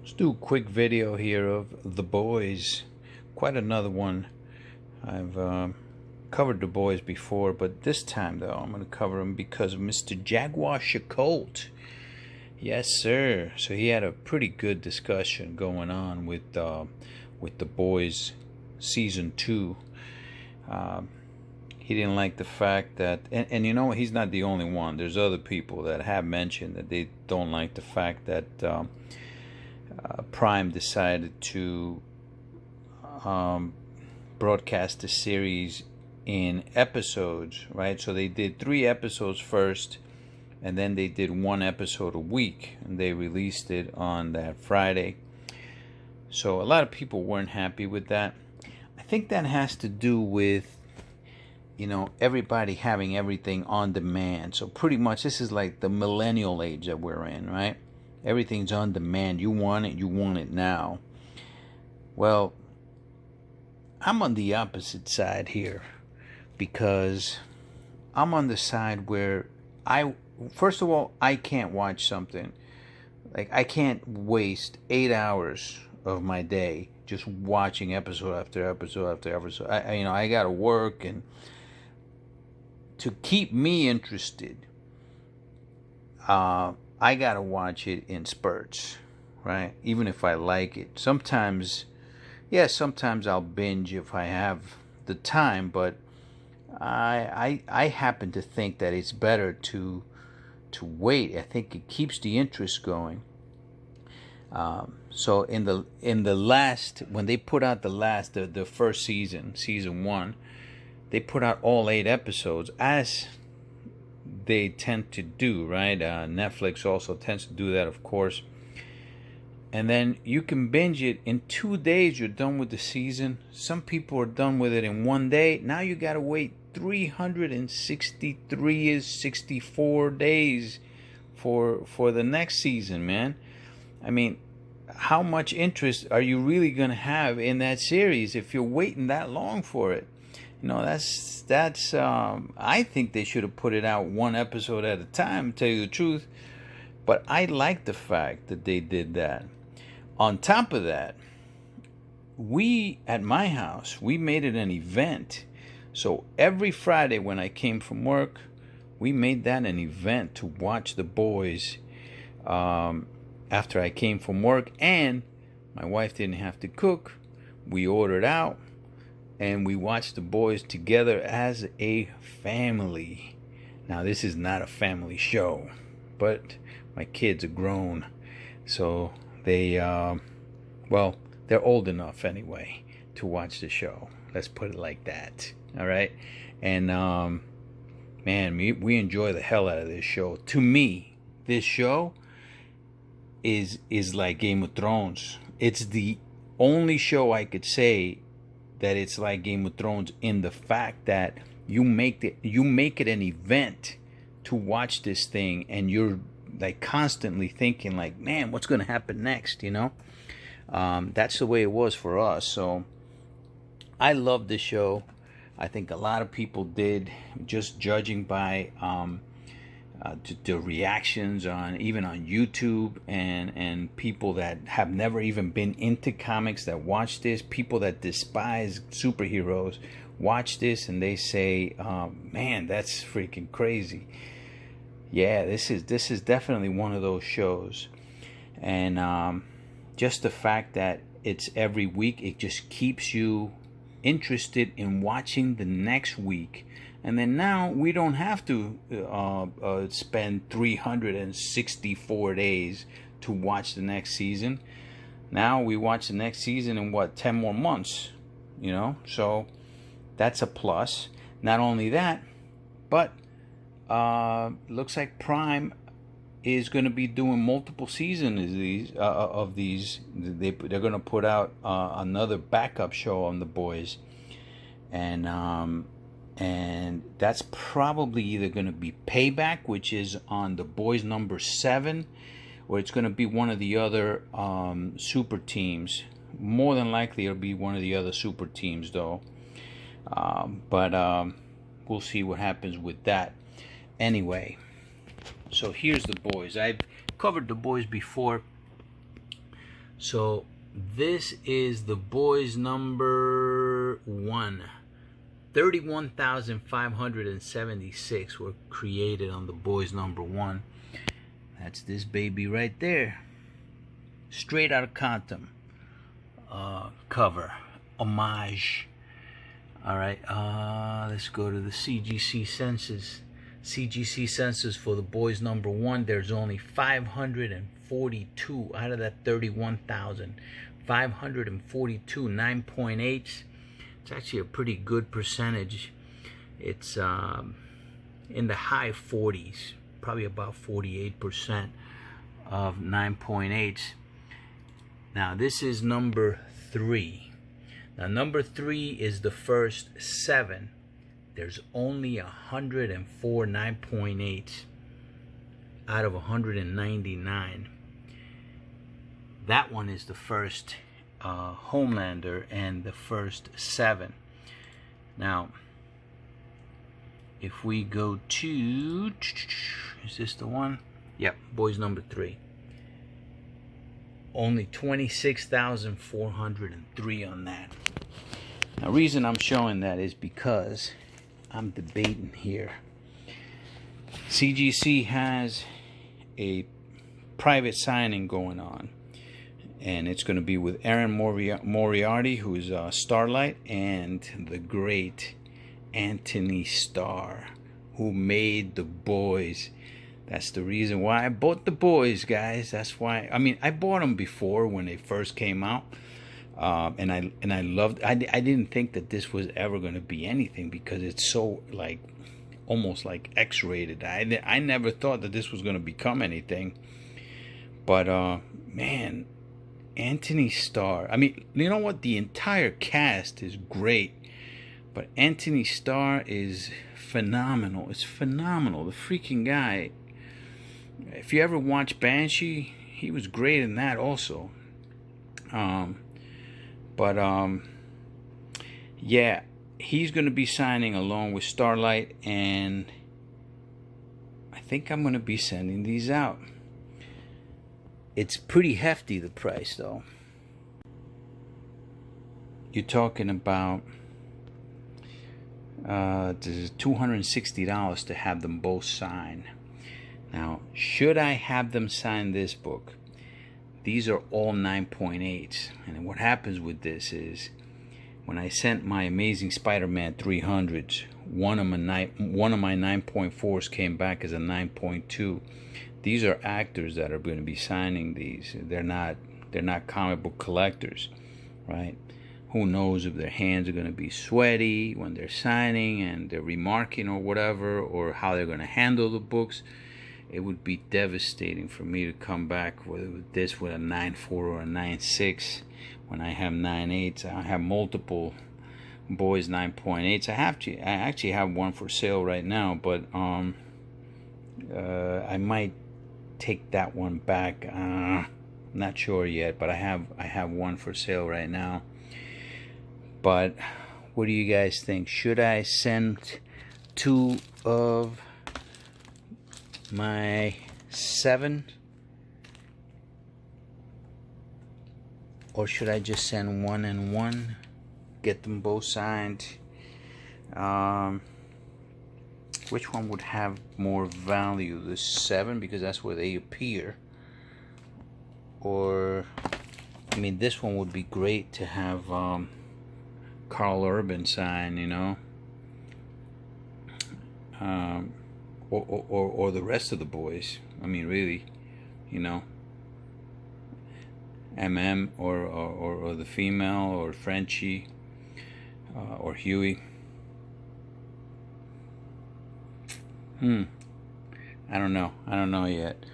Let's do a quick video here of The Boys. Quite another one. I've covered The Boys before, but this time though I'm going to cover him because of Mr. Jaguar Shacolt. Yes, sir. So he had a pretty good discussion going on with The Boys season 2. He didn't like the fact that, and you know, he's not the only one. There's other people that have mentioned that they don't like the fact that Prime decided to broadcast the series in episodes, right? So they did 3 episodes first, and then they did 1 episode a week, and they released it on that Friday. So a lot of people weren't happy with that. I think that has to do with, you know, everybody having everything on demand. So pretty much this is like the millennial age that we're in, right? Everything's on demand. You want it now. Well, I'm on the opposite side here, because I'm on the side where first of all, I can't watch something. Like, I can't waste 8 hours of my day just watching episode after episode after episode. I gotta work, and to keep me interested, I gotta watch it in spurts, right? Even if I like it. Sometimes I'll binge if I have the time, but I happen to think that it's better to wait. I think it keeps the interest going. So in the last, when they put out the first season 1, they put out all 8 episodes, as they tend to do, right? Netflix also tends to do that, of course. And then you can binge it in 2 days. You're done with the season. Some people are done with it in 1 day. Now you gotta wait 64 days for the next season, man. I mean, how much interest are you really gonna have in that series if you're waiting that long for it? You know, that's I think they should have put it out 1 episode at a time, to tell you the truth. But I like the fact that they did that. On top of that, at my house, we made it an event. So every Friday when I came from work, we made that an event to watch The Boys after I came from work. And my wife didn't have to cook. We ordered out, and we watched The Boys together as a family. Now, this is not a family show, but my kids are grown, so they're old enough anyway to watch the show. Let's put it like that. All right. And man, we enjoy the hell out of this show. To me, this show is like Game of Thrones. It's the only show I could say that it's like Game of Thrones, in the fact that you make it an event to watch this thing, and you're like constantly thinking like, man, what's going to happen next, you know? That's the way it was for us. So I love this show. I think a lot of people did, just judging by the reactions even on YouTube, and people that have never even been into comics that watch this, people that despise superheroes watch this, and they say, man, that's freaking crazy. Yeah, this is definitely one of those shows. And just the fact that it's every week, it just keeps you interested in watching the next week. And then now we don't have to spend 364 days to watch the next season. Now we watch the next season in 10 more months, you know? So that's a plus. Not only that, but looks like Prime is going to be doing multiple seasons of these. They're going to put out another backup show on The Boys, and that's probably either going to be Payback, which is on The Boys number 7, or it's going to be one of the other super teams. More than likely it'll be one of the other super teams, though. But we'll see what happens with that. Anyway, so here's The Boys. I've covered The Boys before. So this is the Boys number 1. 31,576 were created on the Boys number 1. That's this baby right there. Straight out of Quantum. Cover. Homage. Alright, let's go to the CGC census. CGC census for the Boys number 1. There's only 542 out of that 31,000. 542, 9.8. It's actually a pretty good percentage. It's in the high 40s, probably about 48% of 9.8. Now this is number 3. Now number 3 is the first 7. There's only 104 9.8 out of 199. That one is the first Homelander and the first 7. Now, if we go to, is this the one? Yep, Boys number 3. Only 26,403 on that. Now, reason I'm showing that is because I'm debating here. CGC has a private signing going on, and it's going to be with Aaron Moriarty, who's Starlight, and the great Anthony Starr, who made The Boys. That's the reason why I bought The Boys, guys. That's why. I mean, I bought them before when they first came out, and I loved. I didn't think that this was ever going to be anything because it's so like almost like X-rated. I never thought that this was going to become anything. But man, Anthony Starr. I mean, you know what? The entire cast is great, but Anthony Starr is phenomenal. It's phenomenal. The freaking guy. If you ever watch Banshee, he was great in that also. Yeah, he's going to be signing along with Starlight, and I think I'm going to be sending these out. It's pretty hefty, the price, though. You're talking about $260 to have them both sign. Now, should I have them sign this book? These are all 9.8s, and what happens with this is when I sent my Amazing Spider-Man 300s, one of my 9.4s came back as a 9.2. These are actors that are going to be signing these. They're not comic book collectors, right? Who knows if their hands are going to be sweaty when they're signing and they're remarking or whatever, or how they're going to handle the books. It would be devastating for me to come back with this with a 9.4 or a 9.6 when I have 9.8s. I have multiple Boys 9.8s. I actually have one for sale right now, but I might take that one back. Not sure yet, but I have one for sale right now. But what do you guys think? Should I send 2 of my 7, or should I just send 1 and 1, get them both signed? Which one would have more value? The 7, because that's where they appear, or I mean, this one would be great to have Carl Urban sign, you know, or the rest of the boys. I mean, really, you know, or the female, or Frenchie, or Huey. I don't know yet.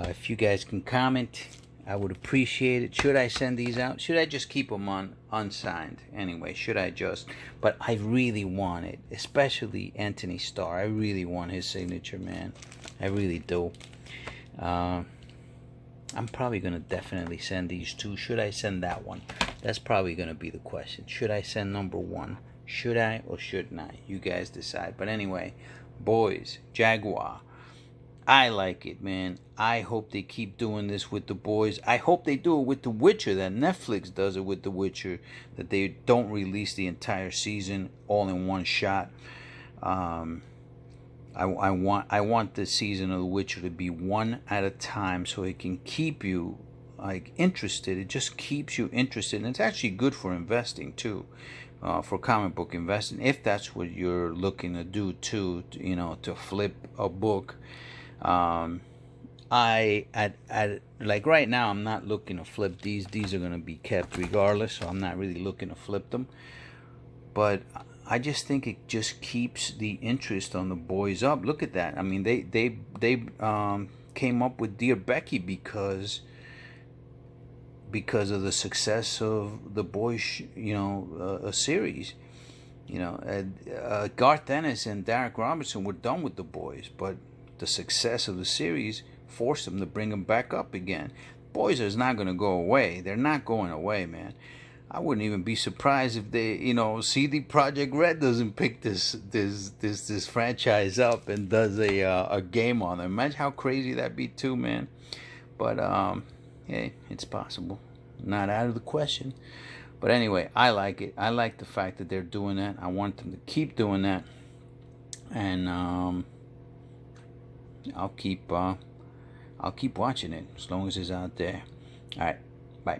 If you guys can comment, I would appreciate it. Should I send these out? Should I just keep them on unsigned? Anyway, should I just? But I really want it, especially Anthony Starr. I really want his signature, man. I really do. I'm probably going to definitely send these 2. Should I send that one? That's probably going to be the question. Should I send number 1? Should I or shouldn't I? You guys decide. But anyway, Boys, Jaguar. I like it, man. I hope they keep doing this with the boys. I hope they do it with The Witcher, that Netflix does it with The Witcher, that they don't release the entire season all in one shot. Um, I want the season of The Witcher to be one at a time, so it can keep you like interested. It just keeps you interested, and it's actually good for investing too, for comic book investing, if that's what you're looking to do too. To flip a book. Um, I at like right now, I'm not looking to flip these. These are gonna be kept regardless, so I'm not really looking to flip them. But I just think it just keeps the interest on the boys up. Look at that. I mean, they came up with Dear Becky because of the success of the boys, a series. Garth Ennis and Derek Robertson were done with the boys, but the success of the series forced them to bring them back up again. Boys is not going to go away. They're not going away, man. I wouldn't even be surprised if they, CD Projekt Red doesn't pick this franchise up and does a game on them. Imagine how crazy that'd be too, man. But hey, it's possible. Not out of the question. But anyway, I like it. I like the fact that they're doing that. I want them to keep doing that, and I'll keep watching it as long as it's out there. All right, bye.